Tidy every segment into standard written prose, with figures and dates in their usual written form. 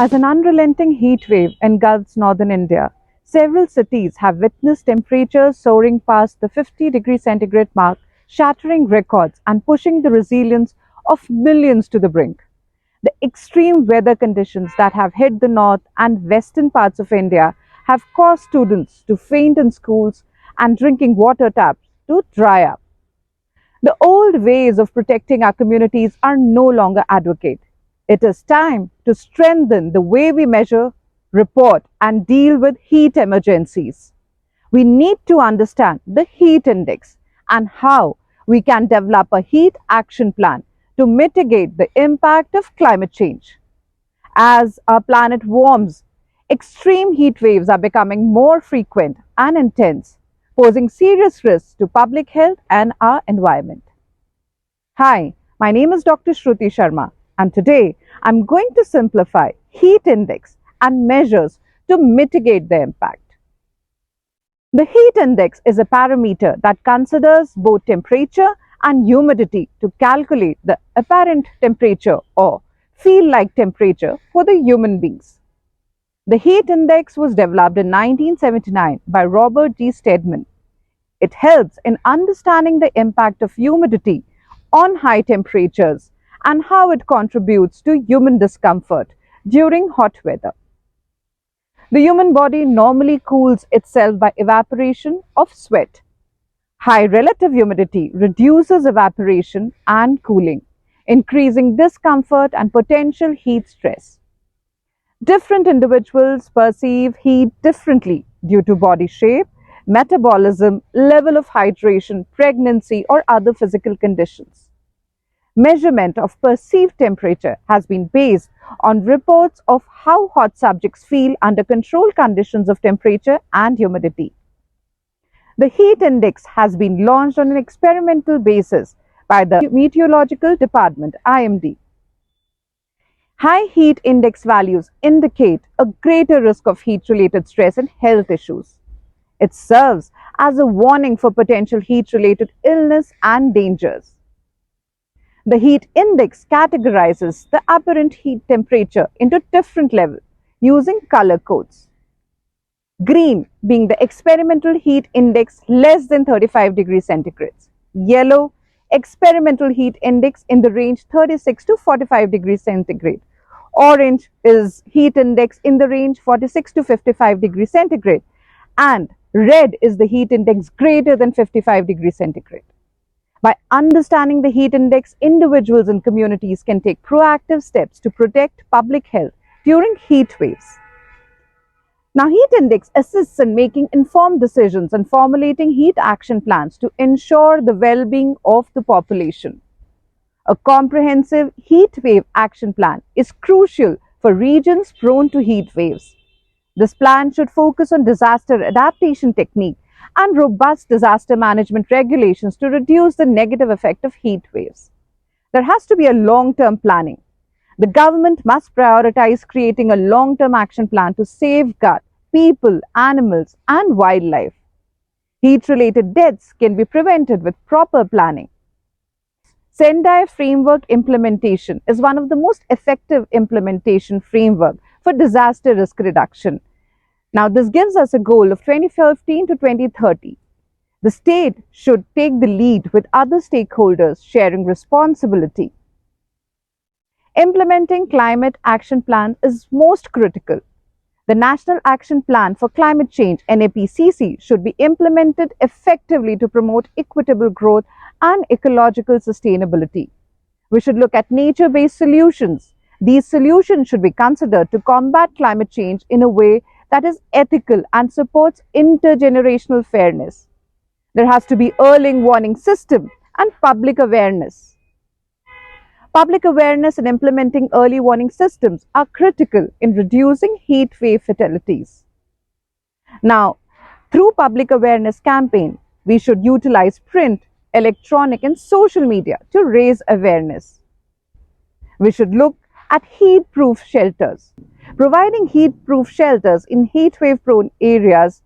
As an unrelenting heat wave engulfs northern India, several cities have witnessed temperatures soaring past the 50 °C mark, shattering records and pushing the resilience of millions to the brink. The extreme weather conditions that have hit the north and western parts of India have caused students to faint in schools and drinking water taps to dry up. The old ways of protecting our communities are no longer advocate. It is time to strengthen the way we measure, report, and deal with heat emergencies. We need to understand the heat index and how we can develop a heat action plan to mitigate the impact of climate change. As our planet warms, extreme heat waves are becoming more frequent and intense, posing serious risks to public health and our environment. Hi, my name is Dr. Shruti Sharma, and today I'm going to simplify heat index and measures to mitigate the impact. The heat index is a parameter that considers both temperature and humidity to calculate the apparent temperature or feel-like temperature for the human beings. The heat index was developed in 1979 by Robert G. Stedman. It helps in understanding the impact of humidity on high temperatures and how it contributes to human discomfort during hot weather. The human body normally cools itself by evaporation of sweat. High relative humidity reduces evaporation and cooling, increasing discomfort and potential heat stress. Different individuals perceive heat differently due to body shape, metabolism, level of hydration, pregnancy, or other physical conditions. Measurement of perceived temperature has been based on reports of how hot subjects feel under controlled conditions of temperature and humidity. The heat index has been launched on an experimental basis by the Meteorological Department, IMD. High heat index values indicate a greater risk of heat-related stress and health issues. It serves as a warning for potential heat-related illness and dangers. The heat index categorizes the apparent heat temperature into different levels using color codes. Green being the experimental heat index less than 35 degrees centigrade. Yellow, experimental heat index in the range 36 to 45 degrees centigrade. Orange is heat index in the range 46 to 55 degrees centigrade. And red is the heat index greater than 55 degrees centigrade. By understanding the heat index, individuals and communities can take proactive steps to protect public health during heat waves. Now, heat index assists in making informed decisions and formulating heat action plans to ensure the well-being of the population. A comprehensive heat wave action plan is crucial for regions prone to heat waves. This plan should focus on disaster adaptation technique and robust disaster management regulations to reduce the negative effect of heat waves. There has to be a long-term planning. The government must prioritize creating a long-term action plan to safeguard people, animals, and wildlife. Heat-related deaths can be prevented with proper planning. Sendai framework implementation is one of the most effective implementation framework for disaster risk reduction. Now, this gives us a goal of 2015 to 2030. The state should take the lead with other stakeholders sharing responsibility. Implementing climate action plan is most critical. The National Action Plan for Climate Change (NAPCC) should be implemented effectively to promote equitable growth and ecological sustainability. We should look at nature-based solutions. These solutions should be considered to combat climate change in a way that is ethical and supports intergenerational fairness. There has to be early warning system and public awareness. Public awareness and implementing early warning systems are critical in reducing heat wave fatalities. Now, through public awareness campaign, we should utilize print, electronic and social media to raise awareness. We should look at heat-proof shelters. Providing heat-proof shelters in heat wave-prone areas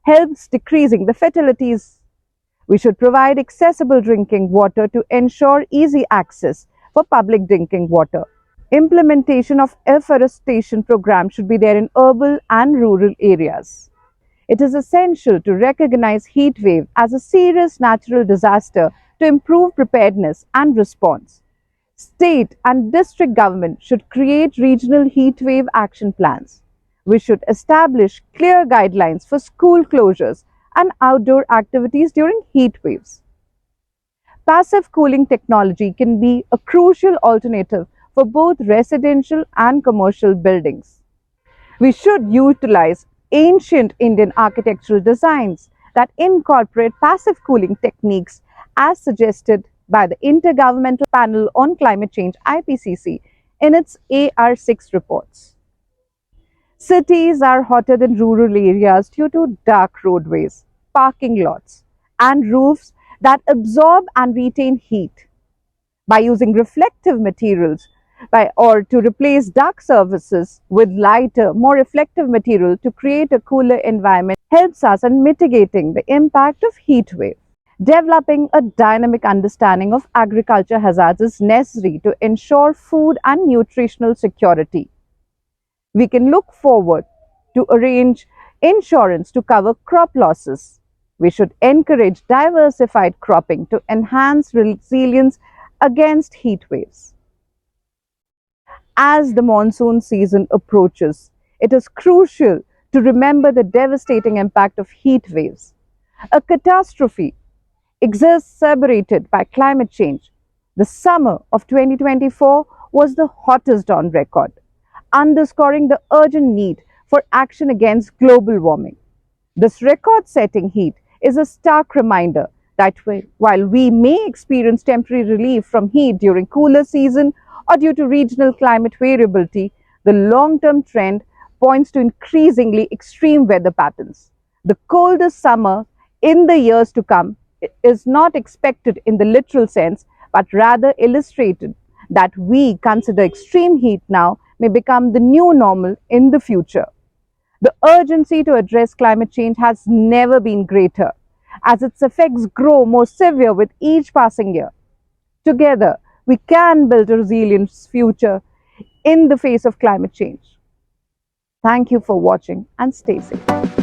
helps decreasing the fatalities. We should provide accessible drinking water to ensure easy access for public drinking water. Implementation of afforestation programs should be there in urban and rural areas. It is essential to recognize heat wave as a serious natural disaster to improve preparedness and response. State and district government should create regional heat wave action plans. We should establish clear guidelines for school closures and outdoor activities during heat waves. Passive cooling technology can be a crucial alternative for both residential and commercial buildings. We should utilize ancient Indian architectural designs that incorporate passive cooling techniques as suggested by the Intergovernmental Panel on Climate Change IPCC in its AR6 reports. Cities are hotter than rural areas due to dark roadways, parking lots, and roofs that absorb and retain heat. By using reflective materials or to replace dark surfaces with lighter, more reflective material to create a cooler environment helps us in mitigating the impact of heat wave. Developing a dynamic understanding of agriculture hazards is necessary to ensure food and nutritional security. We can look forward to arrange insurance to cover crop losses. We should encourage diversified cropping to enhance resilience against heat waves. As the monsoon season approaches, it is crucial to remember the devastating impact of heat waves. A catastrophe exacerbated by climate change. The summer of 2024 was the hottest on record, underscoring the urgent need for action against global warming. This record setting heat is a stark reminder that while we may experience temporary relief from heat during cooler season or due to regional climate variability, the long-term trend points to increasingly extreme weather patterns. The coldest summer in the years to come is not expected in the literal sense, but rather illustrated that we consider extreme heat now may become the new normal in the future. The urgency to address climate change has never been greater, as its effects grow more severe with each passing year. Together, we can build a resilient future in the face of climate change. Thank you for watching and stay safe.